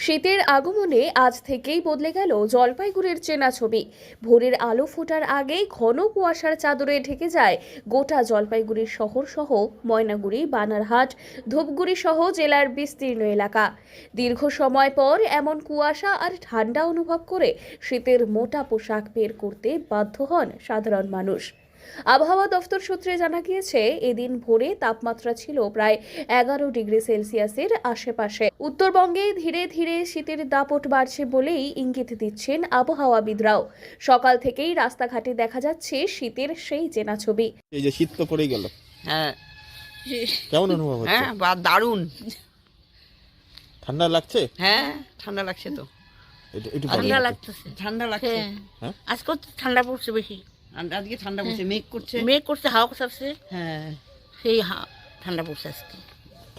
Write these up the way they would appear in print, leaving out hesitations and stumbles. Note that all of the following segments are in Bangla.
শীতের আগমনে আজ থেকেই বদলে গেল জলপাইগুড়ির চেনা ছবি। ভোরের আলো ফোটার আগেই ঘন কুয়াশার চাদরে ঢেকে যায় গোটা জলপাইগুড়ির শহর সহ ময়নাগুড়ি, বানারহাট, ধূপগুড়ি সহ জেলার বিস্তীর্ণ এলাকা। দীর্ঘ সময় পর এমন কুয়াশা আর ঠান্ডা অনুভব করে শীতের মোটা পোশাক বের করতে বাধ্য হন সাধারণ মানুষ। আবহাওয়া দফতর সূত্রে জানা গিয়েছে, এদিন ভোরে তাপমাত্রা ছিল প্রায় 11 ডিগ্রি সেলসিয়াসের আশেপাশে। উত্তরবঙ্গে ধীরে ধীরে শীতের দাপট বাড়ছে বলেই ইঙ্গিত দিচ্ছেন আবহাওয়াবিদরাও। সকাল থেকেই রাস্তাঘাটে দেখা যাচ্ছে শীতের সেই চেনা ছবি। এই যে শীত তো পড়ে গেল, হ্যাঁ কেমন অনুভব হচ্ছে? হ্যাঁ দারুণ। ঠান্ডা লাগছে? হ্যাঁ ঠান্ডা লাগছে তো, একটু ঠান্ডা লাগতেছে। ঠান্ডা লাগছে। হ্যাঁ? আজকে তো ঠান্ডা পড়ছে বেশি। আজকে ঠান্ডা পড়ছে, মেঘ করছে। মেঘ করছে, হাওয়া করছে, হ্যাঁ সেই ঠান্ডা পড়ছে আজকে।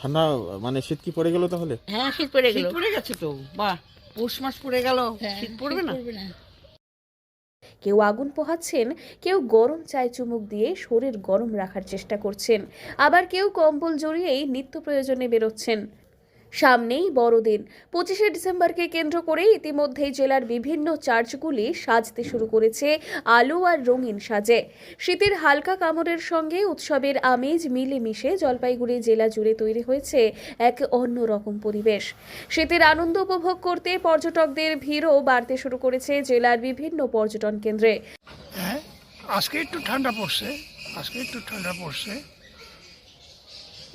ঠান্ডা মানে শীত কি পড়ে গেল তাহলে? হ্যাঁ শীত পড়ে শীত গেল। পড়ে গেছে তো, বাহ, পৌষ মাস পড়ে গেল, শীত পড়বে না? কেউ আগুন পোহাচ্ছেন, কেউ গরম চায় চুমুক দিয়ে শরীর গরম রাখার চেষ্টা করছেন, আবার কেউ কম্বল জড়িয়েই নিত্য প্রয়োজনে বেরোচ্ছেন। সামনেই বড়দিন 25শে ডিসেম্বরকে কেন্দ্র করে ইতিমধ্যেই জেলার বিভিন্ন চার্চগুলি সাজতে শুরু করেছে আলো আর রঙিন সাজে। শীতের হালকা কামড়ের সঙ্গে উৎসবের আমেজ মিলেমিশে জলপাইগুড়ি জেলা জুড়ে তৈরি হয়েছে এক অন্যরকম পরিবেশ। শীতের আনন্দ উপভোগ করতে পর্যটকদের ভিড়ও বাড়তে শুরু করেছে জেলার বিভিন্ন পর্যটন কেন্দ্রে। হ্যাঁ, আজকে একটু ঠান্ডা পড়ছে।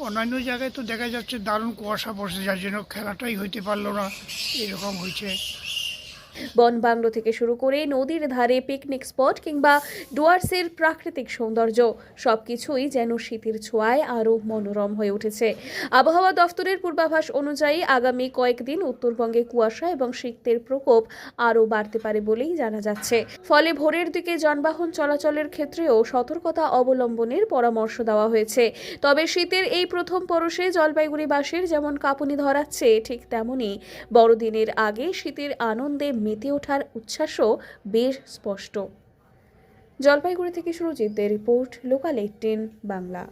অন্যান্য জায়গায় তো দেখা যাচ্ছে দারুণ কুয়াশা পড়ছে, যার জন্য খেলাটাই হইতে পারলো না, এরকম হয়েছে। বন বাংলো থেকে শুরু করে নদীর ধারে পিকনিক স্পট কিংবা ডুয়ার্সের প্রাকৃতিক সৌন্দর্য সবকিছুই যেন শীতের ছোঁয়ায় আরও মনোরম হয়ে উঠেছে। আবহাওয়া দফতরের পূর্বাভাস অনুযায়ী আগামী কয়েকদিন উত্তরবঙ্গে কুয়াশা এবং শীতের প্রকোপ আরও বাড়তে পারে বলেই জানা যাচ্ছে। ফলে ভোরের দিকে যানবাহন চলাচলের ক্ষেত্রেও সতর্কতা অবলম্বনের পরামর্শ দেওয়া হয়েছে। তবে শীতের এই প্রথম পরশে জলপাইগুড়িবাসীর যেমন কাঁপুনি ধরাচ্ছে, ঠিক তেমনই বড়দিনের আগে শীতের আনন্দে মেতে ওঠার উচ্ছ্বাসও বেশ স্পষ্ট। জলপাইগুড়ি থেকে সুরজিৎদের রিপোর্ট, লোকাল 18 বাংলা।